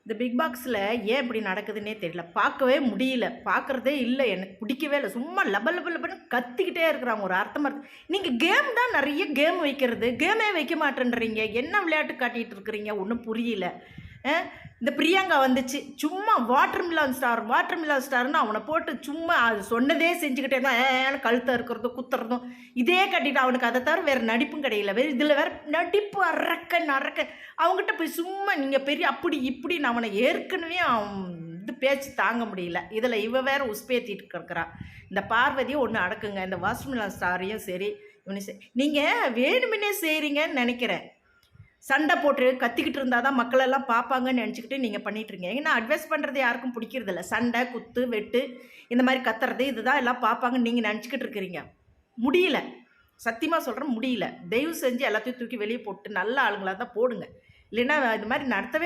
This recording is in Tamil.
இந்த பிக் பாக்ஸில் ஏன் இப்படி நடக்குதுன்னே தெரியல. பார்க்கவே முடியல. பார்க்குறதே இல்லை. எனக்கு பிடிக்கவே இல்லை. சும்மா லப லப லபன்னு கத்திக்கிட்டே இருக்கிறாங்க. ஒரு அர்த்தமா நீங்கள் கேம் தான் நிறைய கேம் வைக்கிறது. கேமே வைக்க மாட்டேன்றீங்க. என்ன விளையாட்டு காட்டிகிட்டு இருக்கிறீங்க? ஒன்றும் புரியல. இந்த பிரியங்கா வந்துச்சு. சும்மா வாட்டர் மிலான் ஸ்டார்னு அவனை போட்டு சும்மா அது சொன்னதே செஞ்சுக்கிட்டே தான் ஏன்னு கழுத்தை இருக்கிறதும் குத்துறதும் இதே கட்டிட்டு அவனுக்கு அதை தவிர வேறு நடிப்பும் கிடையில. இதில் வேறு நடிப்பு அரக்க அவங்ககிட்ட போய் சும்மா நீங்கள் பெரிய அப்படி இப்படின்னு அவனை ஏற்கனவே இது பேச்சு தாங்க முடியல. இதில் இவ வேற உஸ்பேத்திட்டு கிடக்குறான். இந்த பார்வதியும் ஒன்று அடக்குங்க. இந்த வாட்டர் மிலான் ஸ்டாரையும் சரி இவனு நீங்கள் வேணுமுன்னே செய்கிறீங்கன்னு நினைக்கிறேன். சண்டை போட்டு கத்திக்கிட்டு இருந்தால் தான் மக்களெல்லாம் பார்ப்பாங்கன்னு நினச்சிக்கிட்டு நீங்கள் பண்ணிகிட்ருங்க. ஏன்னா அட்வைஸ் பண்ணுறது யாருக்கும் பிடிக்கிறதில்ல. சண்டை குத்து வெட்டு இந்த மாதிரி கத்துறது இதுதான் எல்லாம் பார்ப்பாங்கன்னு நீங்கள் நினச்சிக்கிட்டு இருக்கிறீங்க. முடியல, சத்தியமாக சொல்கிறேன் முடியல. தயவு செஞ்சு எல்லாத்தையும் தூக்கி வெளியே போட்டு நல்ல ஆளுங்களாக தான் போடுங்க. இல்லைன்னா இது மாதிரி நடத்த